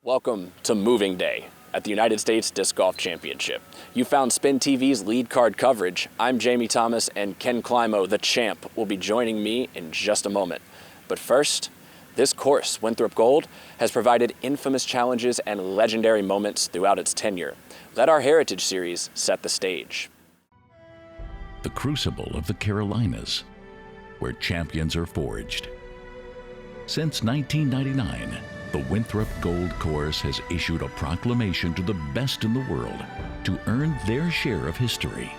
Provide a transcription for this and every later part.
Welcome to Moving Day at the United States Disc Golf Championship. You found SpinTV's lead card coverage. I'm Jamie Thomas, and Ken Climo, the champ, will be joining me in just a moment. But first, this course, Winthrop Gold, has provided infamous challenges and legendary moments throughout its tenure. Let our Heritage Series set the stage. The crucible of the Carolinas, where champions are forged. Since 1999, the Winthrop Gold Course has issued a proclamation to the best in the world to earn their share of history.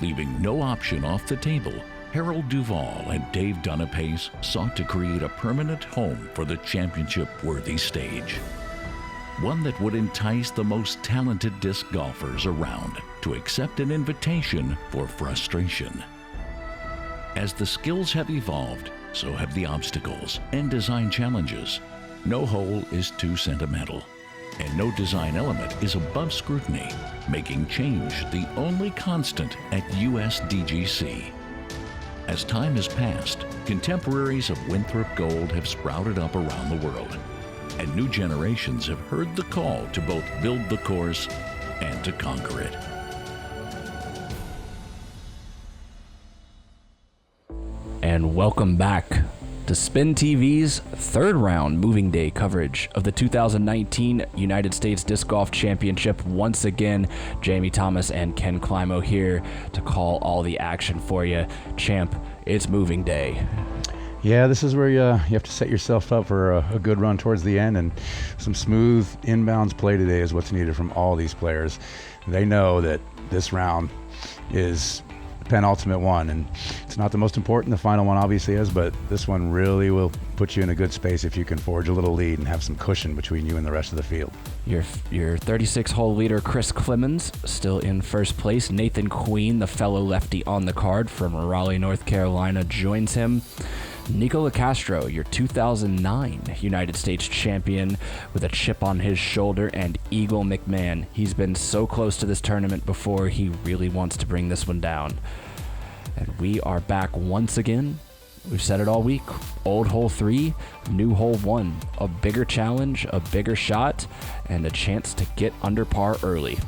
Leaving no option off the table, Harold Duvall and Dave Dunapace sought to create a permanent home for the championship-worthy stage. One that would entice the most talented disc golfers around to accept an invitation for frustration. As the skills have evolved, so have the obstacles and design challenges. No hole is too sentimental, and no design element is above scrutiny, making change the only constant at USDGC. As time has passed, contemporaries of Winthrop Gold have sprouted up around the world, and new generations have heard the call to both build the course and to conquer it. And welcome back to SpinTV's third round Moving Day coverage of the 2019 United States Disc Golf Championship. Once again, Jamie Thomas and Ken Climo here to call all the action for you. Champ, it's Moving Day. Yeah, this is where you have to set yourself up for a good run towards the end, and some smooth inbounds play today is what's needed from all these players. They know that this round is penultimate one, and it's not the most important. The final one obviously is, but this one really will put you in a good space if you can forge a little lead and have some cushion between you and the rest of the field. Your 36-hole leader, Chris Clemons, still in first place. Nathan Queen, the fellow lefty on the card from Raleigh, North Carolina, joins him. Nico Locastro, your 2009 United States champion, with a chip on his shoulder, and Eagle McMahon. He's been so close to this tournament before, he really wants to bring this one down. And we are back once again. We've said it all week. Old hole 3, new hole 1. A bigger challenge, a bigger shot, and a chance to get under par early.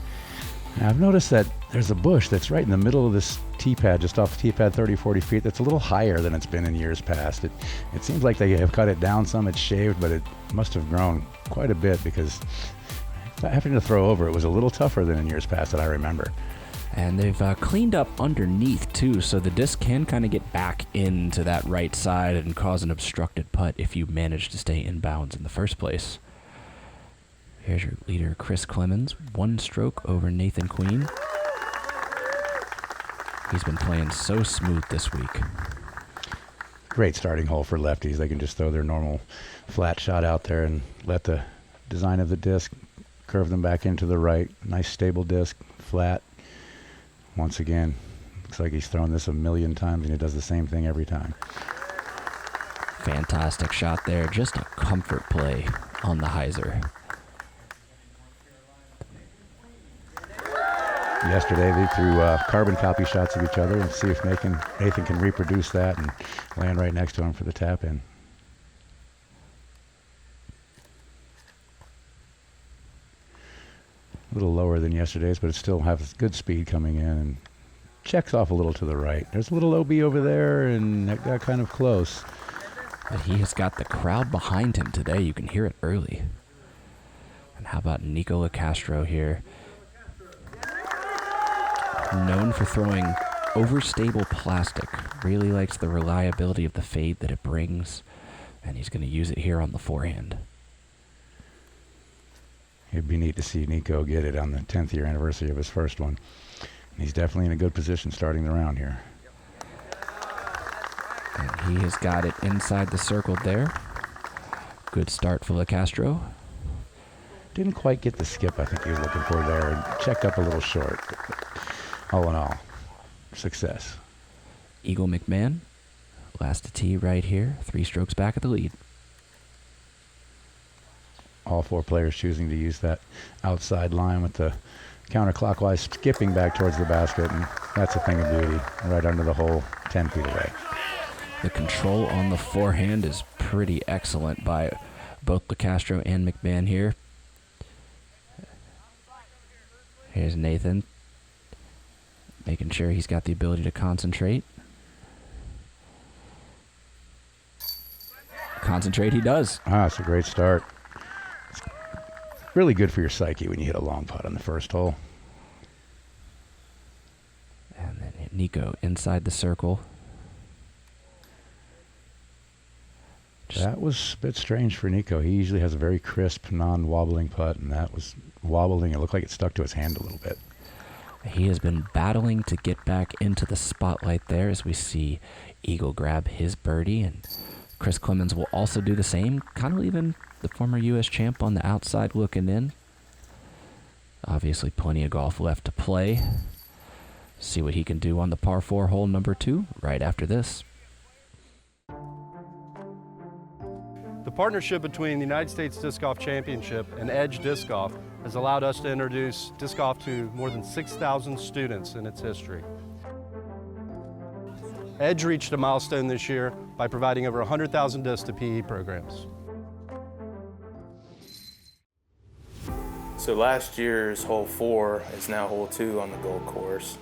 Now, I've noticed that there's a bush that's right in the middle of this tee pad, just off the tee pad 30-40 feet, that's a little higher than it's been in years past. It seems like they have cut it down some. It's shaved, but it must have grown quite a bit, because having to throw over it was a little tougher than in years past that I remember. And they've cleaned up underneath too, so the disc can kind of get back into that right side and cause an obstructed putt if you manage to stay in bounds in the first place. Here's your leader, Chris Clemons, one stroke over Nathan Queen. He's been playing so smooth this week. Great starting hole for lefties. They can just throw their normal flat shot out there and let the design of the disc curve them back into the right. Nice stable disc, flat. Once again, looks like he's thrown this a million times and he does the same thing every time. Fantastic shot there. Just a comfort play on the hyzer. Yesterday they threw carbon copy shots of each other and see if Nathan can reproduce that and land right next to him for the tap in. A little lower than yesterday's, but it still has good speed coming in and checks off a little to the right. There's a little OB over there, and that got kind of close. But he has got the crowd behind him today. You can hear it early. And how about Nico Locastro here? Known for throwing overstable plastic. Really likes the reliability of the fade that it brings. And he's going to use it here on the forehand. It'd be neat to see Nico get it on the 10th year anniversary of his first one. And he's definitely in a good position starting the round here. And he has got it inside the circle there. Good start for Locastro. Didn't quite get the skip I think he was looking for there, and checked up a little short. But all in all, success. Eagle McMahon, last to tee right here, 3 strokes back at the lead. All 4 players choosing to use that outside line with the counterclockwise skipping back towards the basket, and that's a thing of beauty, right under the hole, 10 feet away. The control on the forehand is pretty excellent by Both Locastro and McMahon here. Here's Nathan, making sure he's got the ability to concentrate. Concentrate he does. It's a great start. It's really good for your psyche when you hit a long putt on the first hole. And then Nico inside the circle. That was a bit strange for Nico. He usually has a very crisp, non-wobbling putt, and that was wobbling. It looked like it stuck to his hand a little bit. He has been battling to get back into the spotlight there as we see Eagle grab his birdie, and Chris Clemons will also do the same, kind of leaving the former U.S. champ on the outside looking in. Obviously plenty of golf left to play. See what he can do on the par 4 hole number 2 right after this. The partnership between the United States Disc Golf Championship and Edge Disc Golf has allowed us to introduce disc golf to more than 6,000 students in its history. Edge reached a milestone this year by providing over 100,000 discs to PE programs. So last year's hole 4 is now hole 2 on the Gold Course.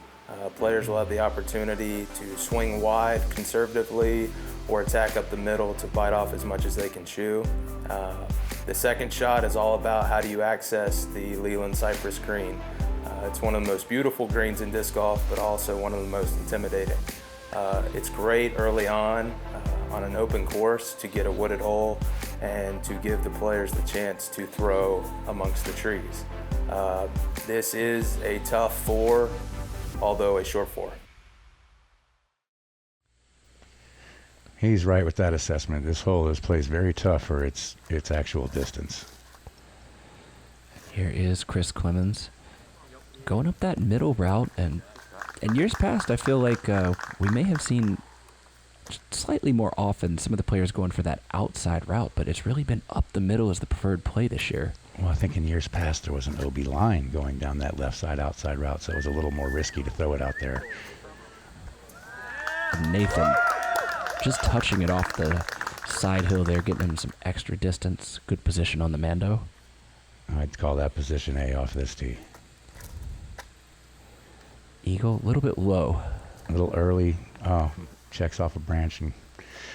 Players will have the opportunity to swing wide conservatively or attack up the middle to bite off as much as they can chew. The second shot is all about how do you access the Leland Cypress green. It's one of the most beautiful greens in disc golf, but also one of the most intimidating. It's great early on an open course to get a wooded hole and to give the players the chance to throw amongst the trees. This is a tough 4, although a short 4. He's right with that assessment. This hole is plays very tough for its actual distance. Here is Chris Clemons going up that middle route, and in years past I feel like we may have seen slightly more often some of the players going for that outside route, but it's really been up the middle as the preferred play this year. Well, I think in years past there was an OB line going down that left side outside route, so it was a little more risky to throw it out there. Nathan just touching it off the side hill there, getting him some extra distance. Good position on the Mando. I'd call that position A off this tee. Eagle, a little bit low. A little early. Checks off a branch, and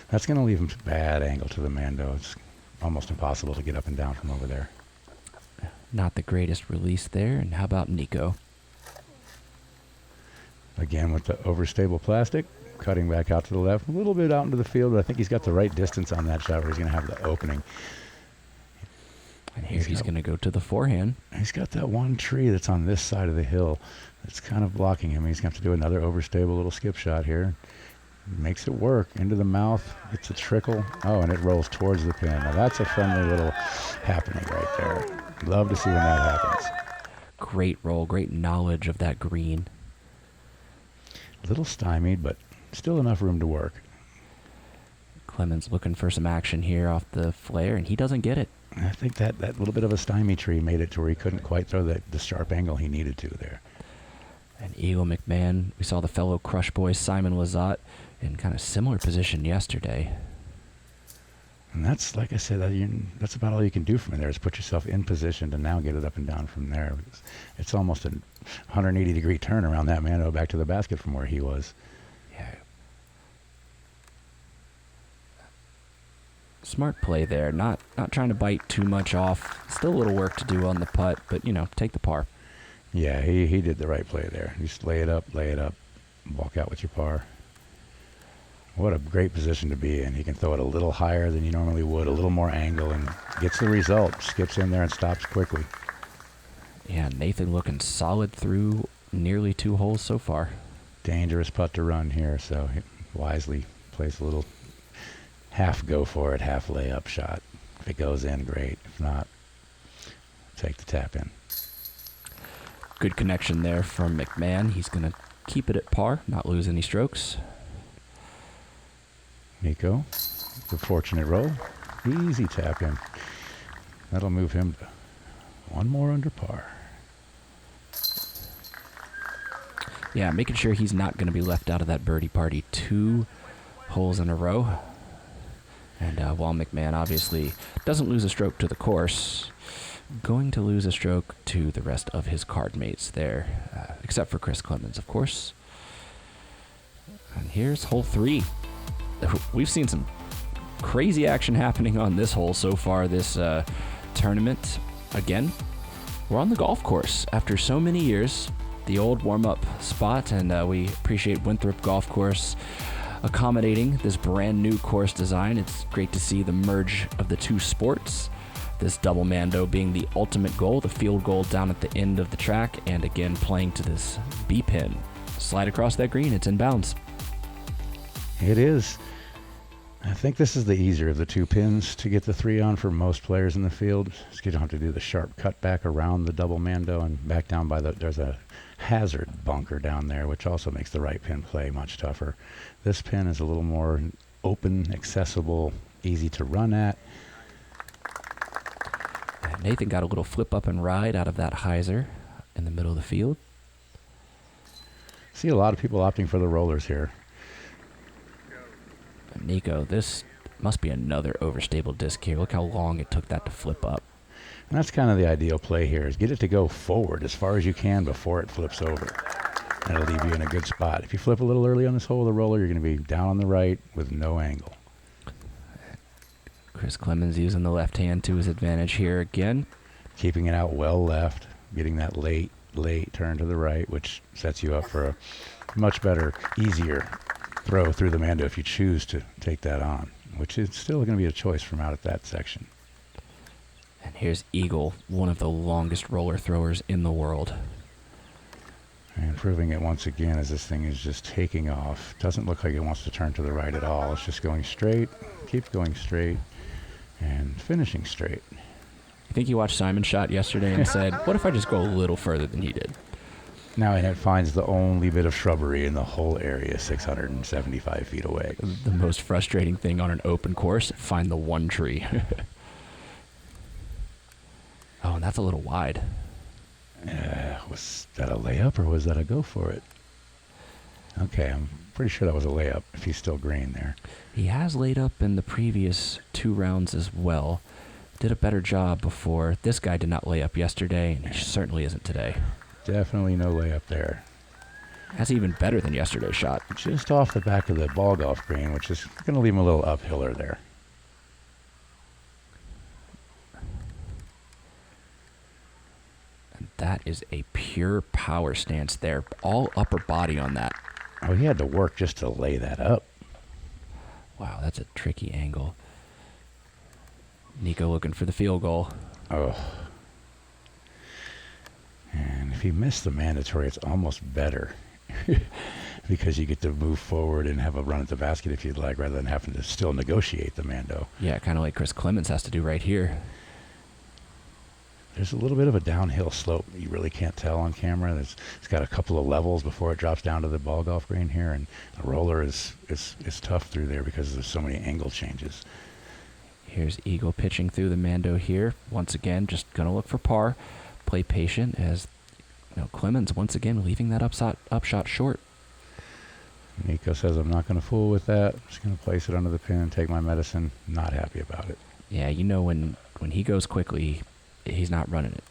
that's going to leave him a bad angle to the Mando. It's almost impossible to get up and down from over there. Not the greatest release there. And how about Nico? Again with the overstable plastic, cutting back out to the left, a little bit out into the field, but I think he's got the right distance on that shot where he's going to have the opening. And here he's going to go to the forehand. He's got that one tree that's on this side of the hill that's kind of blocking him. He's going to have to do another overstable little skip shot here. Makes it work. Into the mouth. It's a trickle. Oh, and it rolls towards the pin. Now that's a friendly little happening right there. Love to see when that happens. Great roll. Great knowledge of that green. A little stymied, but still enough room to work. Clemons looking for some action here off the flare, and he doesn't get it. I think that little bit of a stymie tree made it to where he couldn't quite throw the sharp angle he needed to there. And Eagle McMahon, we saw the fellow Crush Boy Simon Lizotte in kind of similar position yesterday. And that's, like I said, that's about all you can do from there is put yourself in position to now get it up and down from there. It's almost a 180-degree turn around that Mando back to the basket from where he was. Yeah. Smart play there. Not trying to bite too much off. Still a little work to do on the putt, but, take the par. Yeah, he did the right play there. Just lay it up, walk out with your par. What a great position to be in. He can throw it a little higher than you normally would, a little more angle, and gets the result. Skips in there and stops quickly. Yeah, Nathan looking solid through nearly 2 holes so far. Dangerous putt to run here, so he wisely plays a little half go for it, half layup shot. If it goes in, great. If not, take the tap in. Good connection there from McMahon. He's going to keep it at par, not lose any strokes. Nico, the fortunate roll. Easy tap in. That'll move him to 1 more under par. Yeah, making sure he's not going to be left out of that birdie party 2 holes in a row. And while McMahon obviously doesn't lose a stroke to the course, going to lose a stroke to the rest of his card mates there, except for Chris Clemons, of course. And here's hole 3. We've seen some crazy action happening on this hole so far this tournament. Again, we're on the golf course after so many years, the old warm-up spot, and we appreciate Winthrop Golf Course accommodating this brand new course design. It's great to see the merge of the two sports. This double mando being the ultimate goal, the field goal down at the end of the track, and again playing to this B pin. Slide across that green, it's in bounds. It is. I think this is the easier of the 2 pins to get the 3 on for most players in the field. You don't have to do the sharp cut back around the double mando and back down by there's a hazard bunker down there, which also makes the right pin play much tougher. This pin is a little more open, accessible, easy to run at. Nathan got a little flip up and ride out of that hyzer in the middle of the field. See a lot of people opting for the rollers here. Nico, this must be another overstable disc here. Look how long it took that to flip up. And that's kind of the ideal play here, is get it to go forward as far as you can before it flips over. That'll leave you in a good spot. If you flip a little early on this hole with the roller, you're going to be down on the right with no angle. Chris Clemons using the left hand to his advantage here again. Keeping it out well left, getting that late turn to the right, which sets you up for a much better, easier throw through the mando if you choose to take that on, which is still going to be a choice from out at that section. And here's Eagle, one of the longest roller throwers in the world. And proving it once again as this thing is just taking off. Doesn't look like it wants to turn to the right at all. It's just going straight, keeps going straight, and finishing straight. I think you watched Simon's shot yesterday and said, what if I just go a little further than he did? Now, and it finds the only bit of shrubbery in the whole area, 675 feet away. The most frustrating thing on an open course, find the one tree. Oh, and that's a little wide. Was that a layup or was that a go for it? Okay, I'm pretty sure that was a layup if he's still green there. He has laid up in the previous 2 rounds as well. Did a better job before. This guy did not lay up yesterday, and he certainly isn't today. Definitely no layup there. That's even better than yesterday's shot. Just off the back of the ball golf green, which is going to leave him a little uphiller there. And that is a pure power stance there. All upper body on that. Oh, he had to work just to lay that up. Wow, that's a tricky angle. Nico looking for the field goal. Oh. And if he missed the mandatory, it's almost better because you get to move forward and have a run at the basket if you'd like, rather than having to still negotiate the mando. Yeah, kind of like Chris Clemons has to do right here. There's a little bit of a downhill slope. You really can't tell on camera. It's got a couple of levels before it drops down to the ball golf green here, and the roller is tough through there because there's so many angle changes. Here's Eagle pitching through the mando here. Once again, just going to look for par. Play patient as Clemons once again leaving that upshot short. Nico says, I'm not going to fool with that. I'm just going to place it under the pin and take my medicine. Not happy about it. Yeah, when he goes quickly, he's not running it.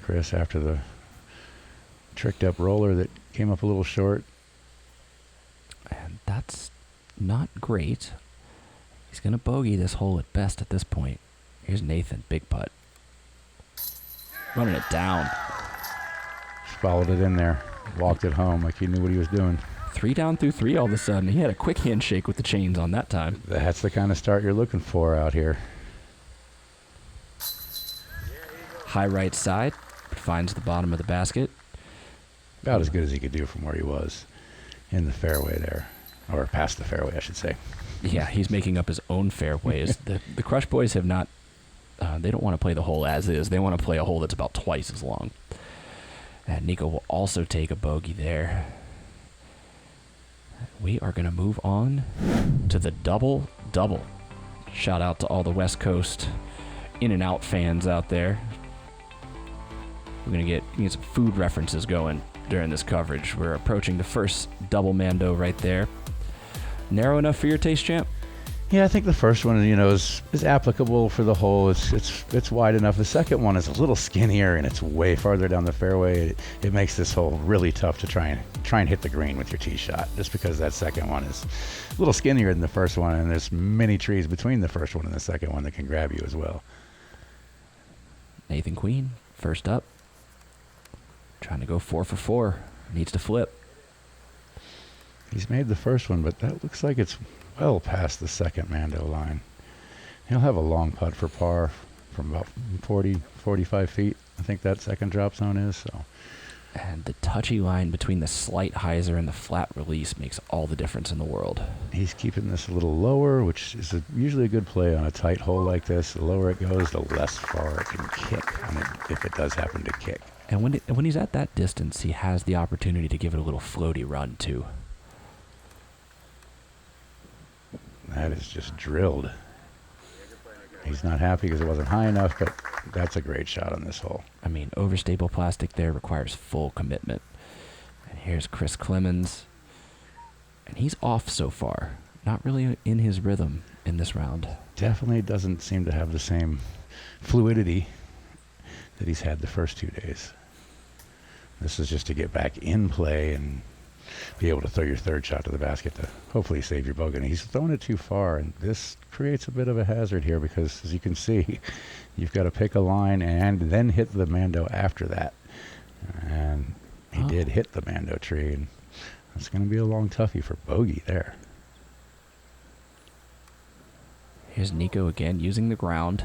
Chris, after the tricked up roller that came up a little short. And that's not great. He's going to bogey this hole at best at this point. Here's Nathan, big putt. Running it down. Just followed it in there. Walked it home like he knew what he was doing. 3 down through 3 all of a sudden. He had a quick handshake with the chains on that time. That's the kind of start you're looking for out here. High right side. Finds the bottom of the basket. About as good as he could do from where he was in the fairway there. Or past the fairway, I should say. Yeah, he's making up his own fairways. The Crush Boys have not... they don't want to play the hole as is. They want to play a hole that's about twice as long. And Nico will also take a bogey there. We are going to move on to the double-double. Shout out to all the West Coast in and out fans out there. We're going to get some food references going during this coverage. We're approaching the first double mando right there. Narrow enough for your taste, champ? Yeah, I think the first one, is applicable for the hole. It's wide enough. The second one is a little skinnier and it's way farther down the fairway. It makes this hole really tough to try and hit the green with your tee shot, just because that second one is a little skinnier than the first one, and there's many trees between the first one and the second one that can grab you as well. Nathan Queen, first up. Trying to go 4 for 4. Needs to flip. He's made the first one, but that looks like it's well past the second Mando line. He'll have a long putt for par from about 40, 45 feet. I think that second drop zone is. So. And the touchy line between the slight hyzer and the flat release makes all the difference in the world. He's keeping this a little lower, which is usually a good play on a tight hole like this. The lower it goes, the less far it can kick, if it does happen to kick. And when he's at that distance, he has the opportunity to give it a little floaty run, too. That is just drilled. He's not happy because it wasn't high enough, but that's a great shot on this hole. I mean, overstable plastic there requires full commitment. And here's Chris Clemons. And he's off so far. Not really in his rhythm in this round. Definitely doesn't seem to have the same fluidity that he's had the first 2 days. This is just to get back in play and be able to throw your third shot to the basket to hopefully save your bogey. And he's thrown it too far, and this creates a bit of a hazard here because, as you can see, you've got to pick a line and then hit the Mando after that. And he did hit the Mando tree, and it's going to be a long toughie for bogey there. Here's Nico again using the ground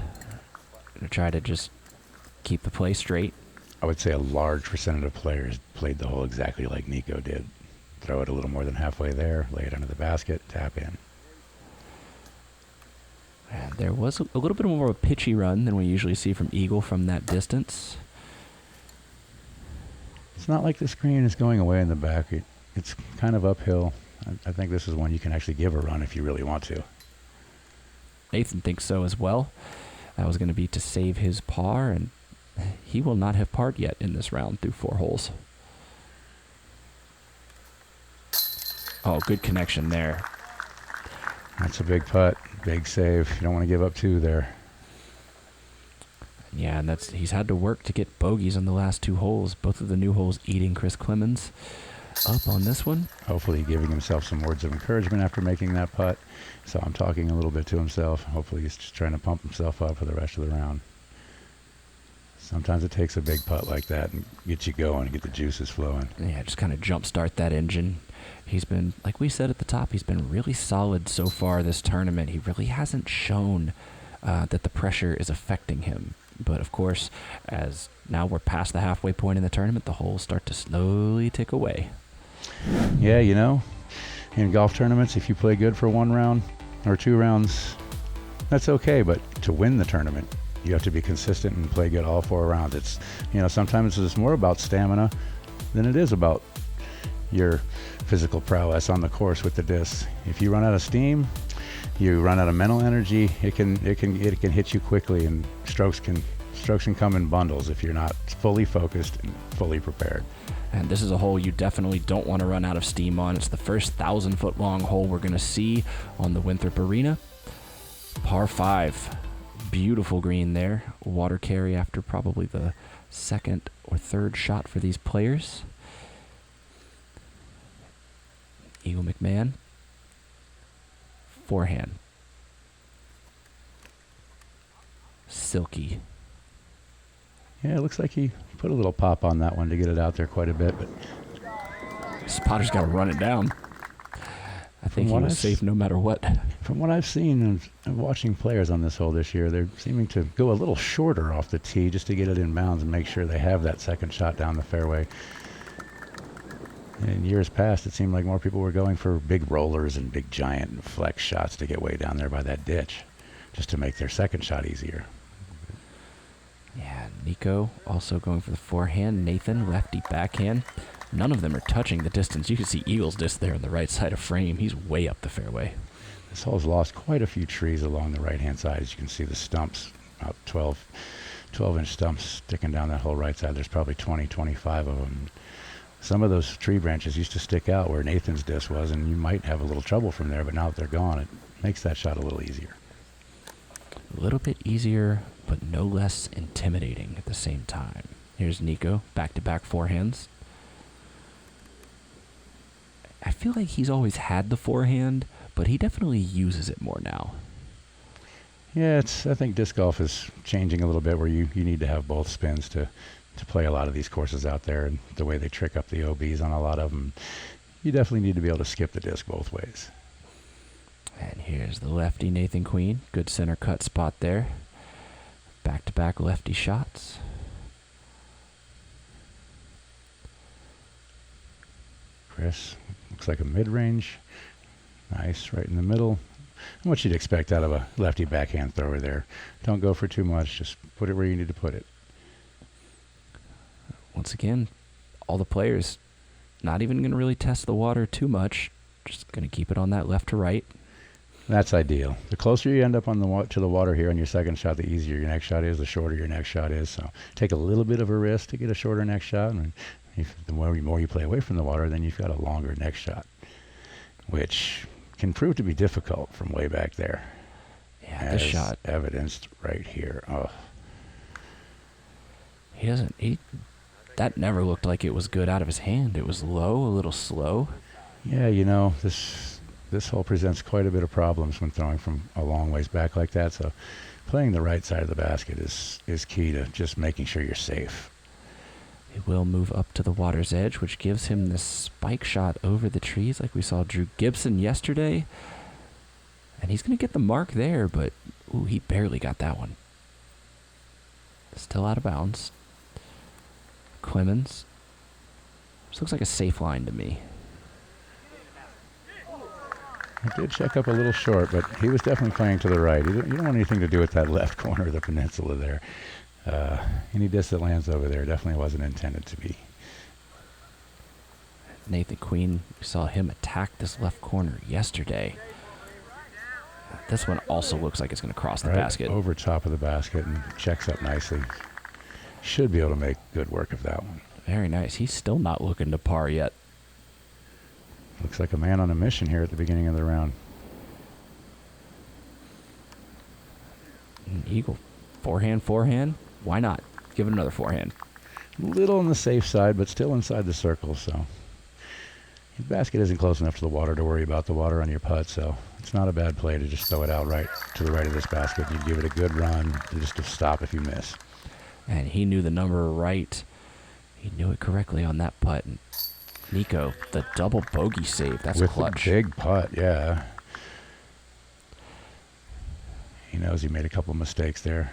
to try to just keep the play straight. I would say a large percentage of players played the hole exactly like Nico did. Throw it a little more than halfway there, lay it under the basket, tap in. And there was a little bit more of a pitchy run than we usually see from Eagle from that distance. It's not like the screen is going away in the back. It's kind of uphill. I think this is one you can actually give a run if you really want to. Nathan thinks so as well. That was going to be to save his par, and he will not have parred yet in this round through 4 holes. Oh, good connection there. That's a big putt, big save. You don't want to give up 2 there. Yeah, and he's had to work to get bogeys on the last 2 holes. Both of the new holes eating Chris Clemons up on this one. Hopefully giving himself some words of encouragement after making that putt. So I'm talking a little bit to himself. Hopefully he's just trying to pump himself up for the rest of the round. Sometimes it takes a big putt like that and get you going and get the juices flowing. Yeah, just kind of jumpstart that engine. He's been, like we said at the top, he's been really solid so far this tournament. He really hasn't shown that the pressure is affecting him. But of course, as now we're past the halfway point in the tournament, the holes start to slowly tick away. Yeah, in golf tournaments, if you play good for 1 round or 2 rounds, that's okay. But to win the tournament, you have to be consistent and play good all 4 rounds. It's, sometimes it's more about stamina than it is about your physical prowess on the course with the disc. If you run out of steam, you run out of mental energy, it can hit you quickly, and strokes can come in bundles if you're not fully focused and fully prepared. And this is a hole you definitely don't want to run out of steam on. It's the first 1,000-foot long hole we're going to see on the Winthrop Arena. Par 5. Beautiful green there. Water carry after probably the second or third shot for these players. Eagle McMahon. Forehand. Silky. Yeah, it looks like he put a little pop on that one to get it out there quite a bit, but Spotter's got to run it down. I think he was safe no matter what. From what I've seen and watching players on this hole this year, they're seeming to go a little shorter off the tee just to get it in bounds and make sure they have that second shot down the fairway. In years past, it seemed like more people were going for big rollers and big giant and flex shots to get way down there by that ditch, just to make their second shot easier. Yeah, Nico also going for the forehand. Nathan, lefty backhand. None of them are touching the distance. You can see Eagle's disc there on the right side of frame. He's way up the fairway. This hole's lost quite a few trees along the right-hand side. As you can see, the stumps, about 12-inch stumps sticking down that whole right side. There's probably 20, 25 of them. Some of those tree branches used to stick out where Nathan's disc was, and you might have a little trouble from there, but now that they're gone, it makes that shot a little easier. A little bit easier, but no less intimidating at the same time. Here's Nico, back-to-back forehands. I feel like he's always had the forehand, but he definitely uses it more now. Yeah, I think disc golf is changing a little bit where you need to have both spins to play a lot of these courses out there, and the way they trick up the OBs on a lot of them, you definitely need to be able to skip the disc both ways. And here's the lefty, Nathan Queen. Good center cut spot there. Back-to-back lefty shots. Chris, looks like a mid-range. Nice, right in the middle. And what you'd expect out of a lefty backhand thrower there. Don't go for too much, just put it where you need to put it. Once again, all the players not even going to really test the water too much. Just going to keep it on that left to right. That's ideal. The closer you end up on to the water here on your second shot, the easier your next shot is, the shorter your next shot is. So take a little bit of a risk to get a shorter next shot. And the more you play away from the water, then you've got a longer next shot, which can prove to be difficult from way back there. Yeah, this shot evidenced right here. Oh, that never looked like it was good out of his hand. It was low, a little slow. Yeah, this hole presents quite a bit of problems when throwing from a long ways back like that. So playing the right side of the basket is key to just making sure you're safe. He will move up to the water's edge, which gives him this spike shot over the trees like we saw Drew Gibson yesterday. And he's going to get the mark there, but he barely got that one. Still out of bounds. Clemons. This looks like a safe line to me. I did check up a little short, but he was definitely playing to the right. You don't want anything to do with that left corner of the peninsula there. Any disc that lands over there definitely wasn't intended to be. Nathan Queen, we saw him attack this left corner yesterday. This one also looks like it's going to cross the basket. Over top of the basket and checks up nicely. Should be able to make good work of that one. Very nice. He's still not looking to par yet. Looks like a man on a mission here at the beginning of the round. Eagle. Forehand. Why not? Give it another forehand. A little on the safe side, but still inside the circle, so. The basket isn't close enough to the water to worry about the water on your putt, so it's not a bad play to just throw it out right to the right of this basket. You give it a good run, just to stop if you miss. And he knew the number right. He knew it correctly on that putt. And Nico, the double bogey save. That's clutch. With a big putt, yeah. He knows he made a couple mistakes there.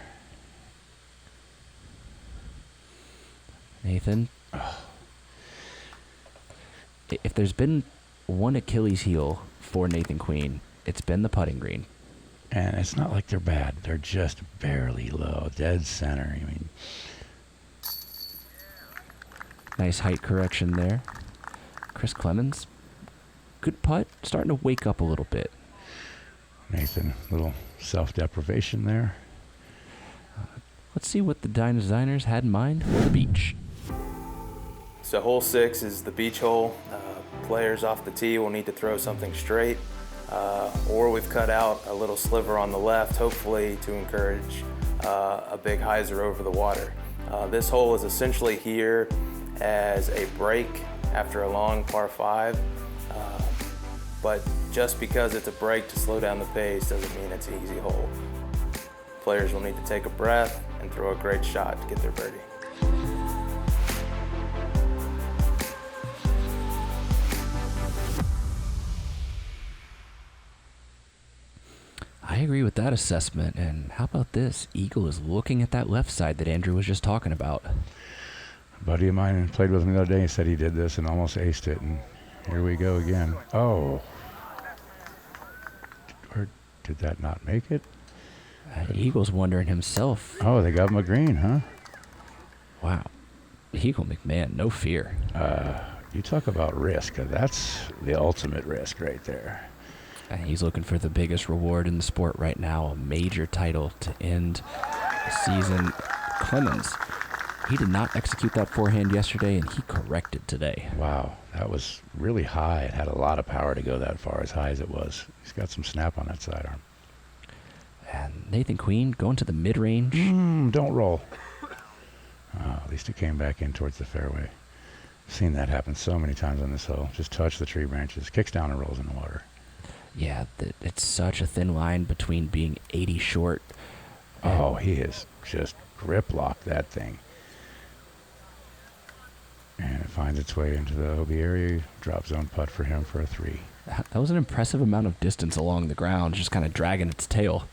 Nathan, if there's been one Achilles heel for Nathan Queen, it's been the putting green. And it's not like they're bad. They're just barely low, dead center. I mean, nice height correction there. Chris Clemons, good putt, starting to wake up a little bit. Nathan, little self-deprivation there. Let's see what the designers had in mind for the beach. So hole 6 is the beach hole. Players off the tee will need to throw something straight, or we've cut out a little sliver on the left, hopefully to encourage a big hyzer over the water. This hole is essentially here as a break after a long par 5, but just because it's a break to slow down the pace doesn't mean it's an easy hole. Players will need to take a breath and throw a great shot to get their birdie. I agree with that assessment. And how about this? Eagle is looking at that left side that Andrew was just talking about. A buddy of mine played with me the other day. He said he did this and almost aced it. And here we go again. Oh. Or did that not make it? Eagle's wondering himself. Oh, they got him a green, huh? Wow. Eagle McMahon, no fear. You talk about risk. That's the ultimate risk right there. He's looking for the biggest reward in the sport right now, a major title to end the season. Clemons He did not execute that forehand yesterday, and he corrected today. Wow, that was really high. It had a lot of power to go that far, as high as it was. He's got some snap on that sidearm. And Nathan Queen going to the mid-range. Don't roll. Oh, at least it came back in towards the fairway. Seen that happen so many times on this hole. Just touch the tree branches, kicks down and rolls in the water. Yeah, it's such a thin line between being 80 short. Oh, he is just grip locked that thing. And it finds its way into the OB area. Drop zone putt for him for a 3. That was an impressive amount of distance along the ground, just kind of dragging its tail.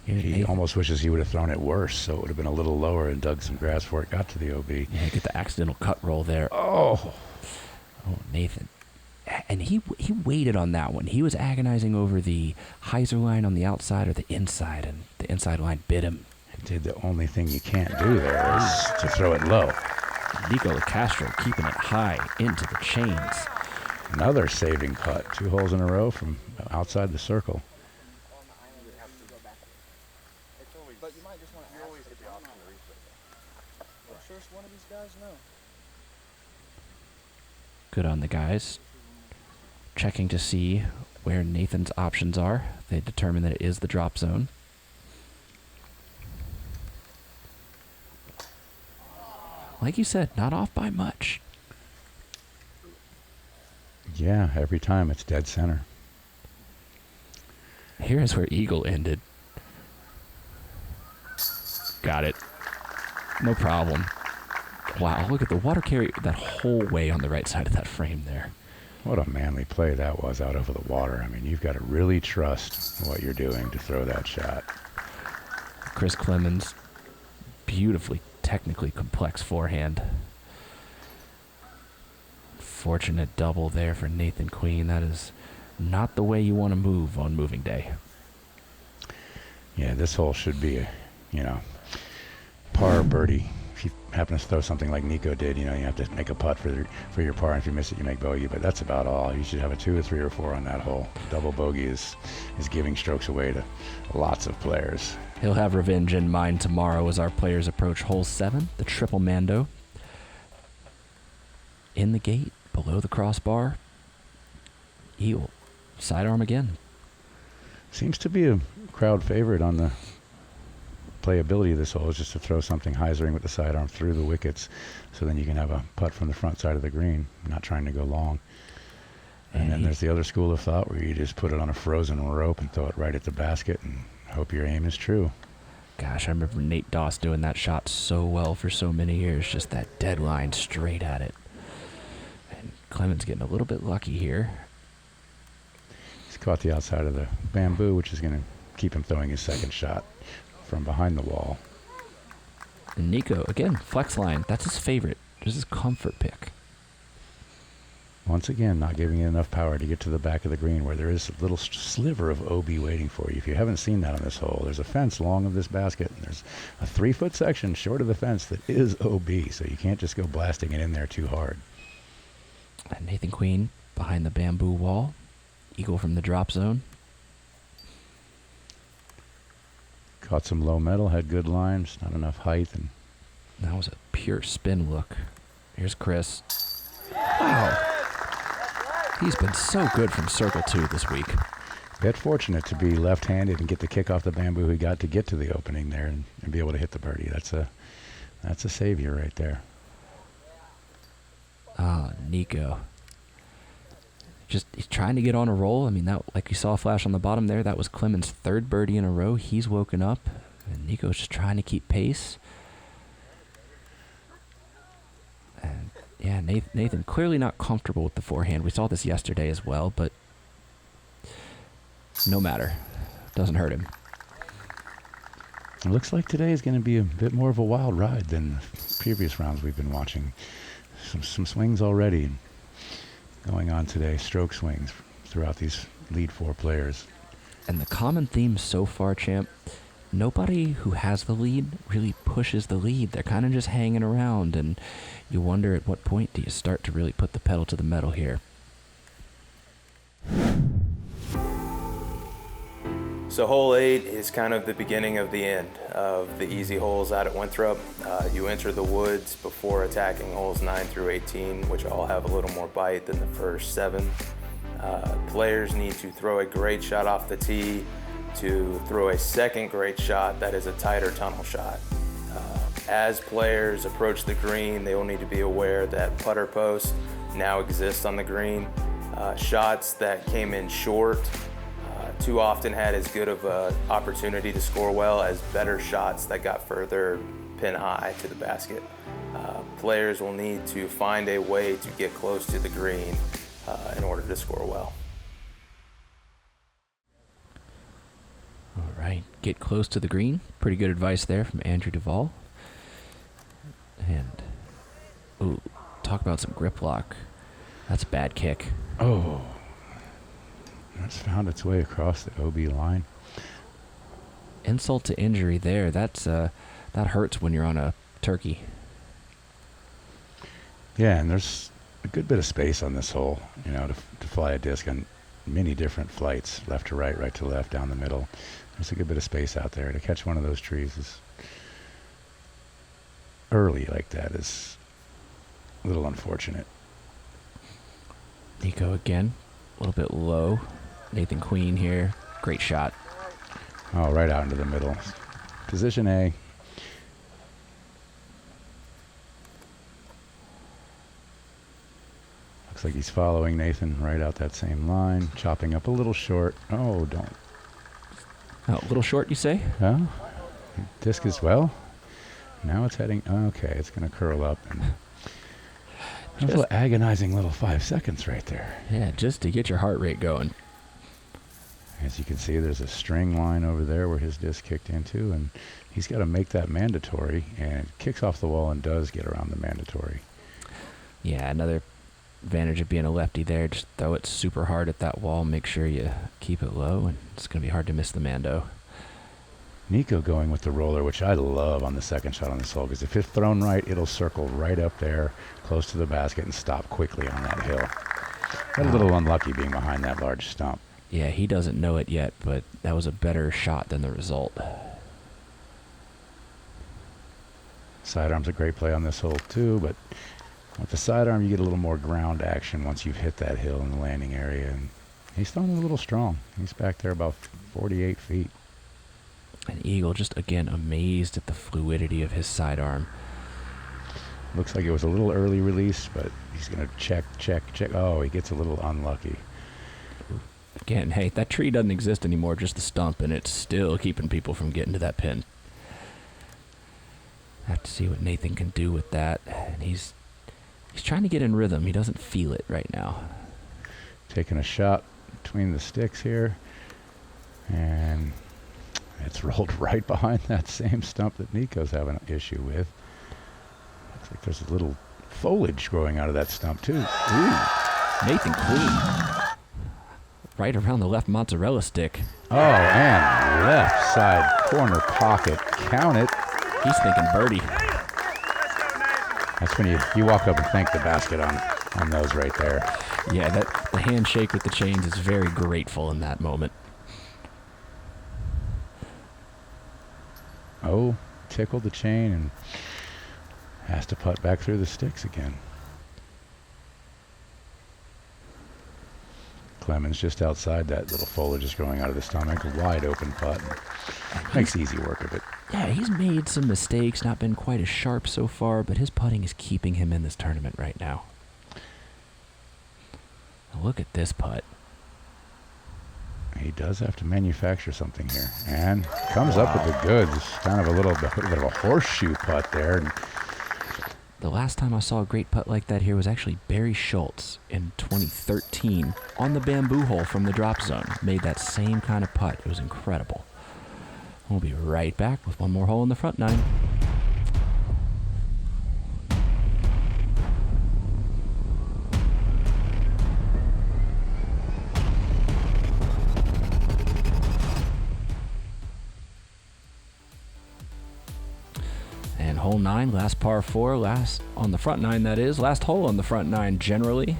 He almost wishes he would have thrown it worse, so it would have been a little lower and dug some grass before it got to the OB. Yeah, get the accidental cut roll there. Oh, Nathan. And he waited on that one. He was agonizing over the hyzer line on the outside or the inside, and the inside line bit him. it did the only thing you can't do there is to throw it low. Nico Locastro keeping it high into the chains. Another saving putt. 2 holes in a row from outside the circle. Good on the guys. Checking to see where Nathan's options are. They determine that it is the drop zone. Like you said, not off by much. Yeah, every time it's dead center. Here's where Eagle ended. Got it. No problem. Wow, look at the water carry that whole way on the right side of that frame there. What a manly play that was out over the water. I mean, you've got to really trust what you're doing to throw that shot. Chris Clemons, beautifully technically complex forehand. Fortunate double there for Nathan Queen. That is not the way you want to move on moving day. Yeah, this hole should be a, par birdie. If you happen to throw something like Nico did, you have to make a putt for your par. And if you miss it, you make bogey. But that's about all. You should have a 2 or 3 or 4 on that hole. Double bogey is giving strokes away to lots of players. He'll have revenge in mind tomorrow as our players approach hole 7, the triple Mando. In the gate, below the crossbar. Eagle, sidearm again. Seems to be a crowd favorite on the playability of this hole, is just to throw something hyzering with the sidearm through the wickets, so then you can have a putt from the front side of the green, not trying to go long. And then there's the other school of thought where you just put it on a frozen rope and throw it right at the basket and hope your aim is true. Gosh, I remember Nate Doss doing that shot so well for so many years, just that dead line straight at it. And Clemons getting a little bit lucky here. He's caught the outside of the bamboo, which is going to keep him throwing his second shot from behind the wall. And Nico, again, flex line. That's his favorite. This is comfort pick. Once again, not giving it enough power to get to the back of the green where there is a little sliver of OB waiting for you. If you haven't seen that on this hole, there's a fence long of this basket, and there's a 3-foot section short of the fence that is OB, so you can't just go blasting it in there too hard. And Nathan Queen behind the bamboo wall. Eagle from the drop zone. Caught some low metal, had good lines, not enough height. And that was a pure spin look. Here's Chris. Wow. He's been so good from circle 2 this week. Bit fortunate to be left-handed and get the kick off the bamboo he got to get to the opening there and be able to hit the birdie. That's a savior right there. Ah, Nico. Just he's trying to get on a roll. I mean, that, like you saw a flash on the bottom there, that was Clemens' 3rd birdie in a row. He's woken up, and Nico's just trying to keep pace. And yeah, Nathan clearly not comfortable with the forehand. We saw this yesterday as well, but no matter. Doesn't hurt him. It looks like today is going to be a bit more of a wild ride than the previous rounds we've been watching. Some swings already going on today, stroke swings throughout these lead 4 players. And the common theme so far, champ, nobody who has the lead really pushes the lead. They're kind of just hanging around, and you wonder at what point do you start to really put the pedal to the metal here. So hole 8 is kind of the beginning of the end of the easy holes out at Winthrop. You enter the woods before attacking holes 9 through 18, which all have a little more bite than the first 7. Players need to throw a great shot off the tee to throw a second great shot that is a tighter tunnel shot. As players approach the green, they will need to be aware that putter posts now exist on the green. Shots that came in short too often had as good of an opportunity to score well as better shots that got further pin high to the basket. Players will need to find a way to get close to the green in order to score well. All right, get close to the green. Pretty good advice there from Andrew Duvall. And, ooh, talk about some grip lock. That's a bad kick. Oh, that's found its way across the OB line. Insult to injury there. That hurts when you're on a turkey. Yeah, and there's a good bit of space on this hole, you know, to fly a disc on many different flights, left to right, right to left, down the middle. There's a good bit of space out there. To catch one of those trees is early like that is a little unfortunate. Nico again, a little bit low. Nathan Queen here, great shot. Oh, right out into the middle. Position A. Looks like he's following Nathan right out that same line, chopping up a little short. Oh, don't. Oh, a little short, you say? Huh? Disc as well. Now it's heading. Okay, it's going to curl up. And a little agonizing little 5 seconds right there. Yeah, just to get your heart rate going. As you can see, there's a string line over there where his disc kicked into, and he's got to make that mandatory, and it kicks off the wall and does get around the mandatory. Yeah, another advantage of being a lefty there. Just throw it super hard at that wall. Make sure you keep it low, and it's going to be hard to miss the mando. Nico going with the roller, which I love on the second shot on this hole, because if it's thrown right, it'll circle right up there, close to the basket, and stop quickly on that hill. Got a little unlucky being behind that large stump. Yeah, he doesn't know it yet, but that was a better shot than the result. Sidearm's a great play on this hole too, but with the sidearm you get a little more ground action once you've hit that hill in the landing area, and he's throwing a little strong. He's back there about 48 feet. And Eagle just, again, amazed at the fluidity of his sidearm. Looks like it was a little early release, but he's going to check. Oh, he gets a little unlucky. Again, hey, that tree doesn't exist anymore, just the stump, and it's still keeping people from getting to that pin. Have to see what Nathan can do with that. And he's trying to get in rhythm. He doesn't feel it right now. Taking a shot between the sticks here, and it's rolled right behind that same stump that Nico's having an issue with. Looks like there's a little foliage growing out of that stump too. Ooh, Nathan Queen. Right around the left mozzarella stick. Oh, and left side corner pocket. Count it. He's thinking birdie. That's when you walk up and thank the basket on those right there. Yeah, the handshake with the chains is very grateful in that moment. Oh, tickled the chain and has to putt back through the sticks again. Clemons just outside that little foliage is growing out of the stomach. A wide open putt. Makes easy work of it. Yeah, he's made some mistakes, not been quite as sharp so far, but his putting is keeping him in this tournament right now. Look at this putt. He does have to manufacture something here. And comes up with the goods. Kind of a little bit of a horseshoe putt there. And the last time I saw a great putt like that here was actually Barry Schultz in 2013 on the bamboo hole from the drop zone. Made that same kind of putt. It was incredible. We'll be right back with one more hole in the front nine. And hole 9, last par 4, last on the front 9 that is, last hole on the front 9 generally.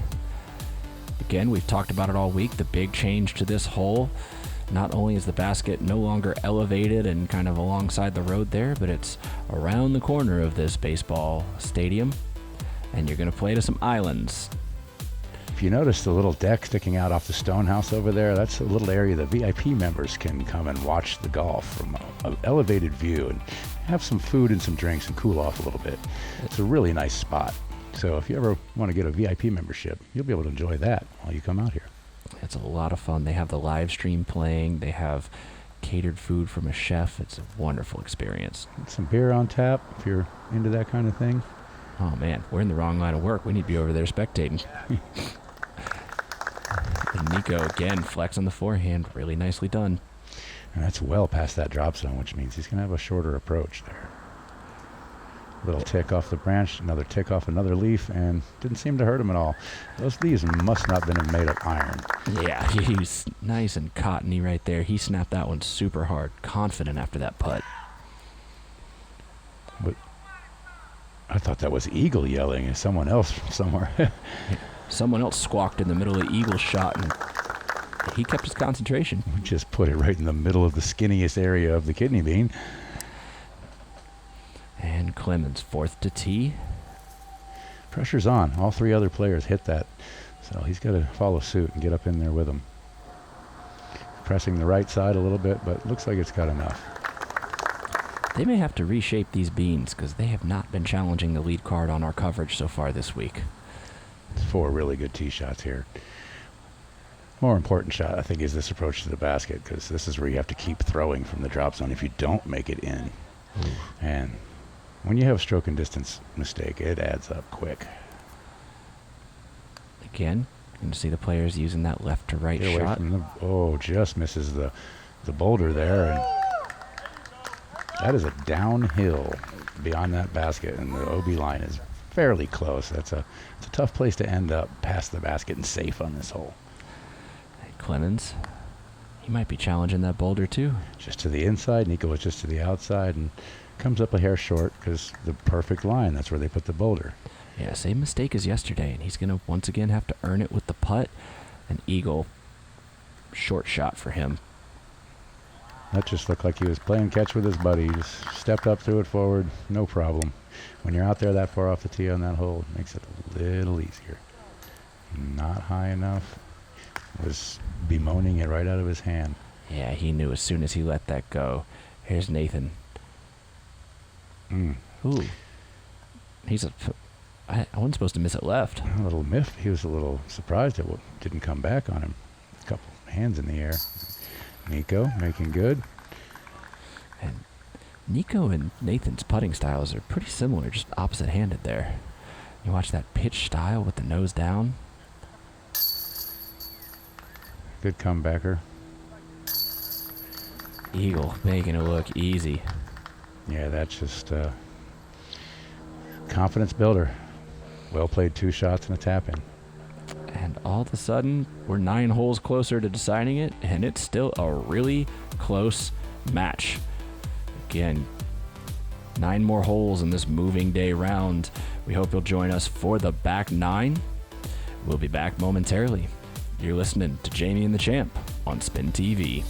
Again, we've talked about it all week, the big change to this hole Not only is the basket no longer elevated and kind of alongside the road there, but it's around the corner of this baseball stadium, and you're going to play to some islands. If you notice the little deck sticking out off the stone house over there, that's a little area the VIP members can come and watch the golf from an elevated view and have some food and some drinks and cool off a little bit. It's a really nice spot. So if you ever want to get a VIP membership, you'll be able to enjoy that while you come out here. It's a lot of fun. They have the live stream playing. They have catered food from a chef. It's a wonderful experience. Some beer on tap if you're into that kind of thing. Oh man, we're in the wrong line of work. We need to be over there spectating. And Nico again flex on the forehand, really nicely done. And that's well past that drop zone, which means he's going to have a shorter approach there. Little tick off the branch, another tick off another leaf, and didn't seem to hurt him at all. Those leaves must not have been made of iron. Yeah, he's nice and cottony right there. He snapped that one super hard, confident after that putt. But I thought that was Eagle yelling at someone else somewhere. Someone else squawked in the middle of Eagle's shot, and he kept his concentration. We just put it right in the middle of the skinniest area of the kidney bean. And Clemons, fourth to tee. Pressure's on. All three other players hit that. So he's got to follow suit and get up in there with them. Pressing the right side a little bit, but looks like it's got enough. They may have to reshape these beans because they have not been challenging the lead card on our coverage so far this week. It's 4 really good tee shots here. More important shot, I think, is this approach to the basket, because this is where you have to keep throwing from the drop zone if you don't make it in. Ooh. And when you have a stroke and distance mistake, it adds up quick. Again, you can see the players using that left to right Get away shot. from just misses the boulder there. And that is a downhill beyond that basket, and the OB line is fairly close. It's a tough place to end up past the basket and safe on this hole. Clemons, he might be challenging that boulder too. Just to the inside. Nico was just to the outside and comes up a hair short because the perfect line. That's where they put the boulder. Yeah, same mistake as yesterday, and he's going to once again have to earn it with the putt. An Eagle, short shot for him. That just looked like he was playing catch with his buddy. He just stepped up, threw it forward, no problem. When you're out there that far off the tee on that hole, it makes it a little easier. Not high enough. Was bemoaning it right out of his hand. Yeah, he knew as soon as he let that go. Here's Nathan. Ooh. I wasn't supposed to miss it left. A little miff. He was a little surprised it didn't come back on him. A couple hands in the air. Nico making good. And Nico and Nathan's putting styles are pretty similar, just opposite-handed there. You watch that pitch style with the nose down. Good comebacker. Eagle making it look easy. Yeah, that's just confidence builder. Well played, 2 shots and a tap in. And all of a sudden, we're 9 holes closer to deciding it, and it's still a really close match. Again, 9 more holes in this moving day round. We hope you'll join us for the back 9. We'll be back momentarily. You're listening to Jamie and the Champ on SpinTV.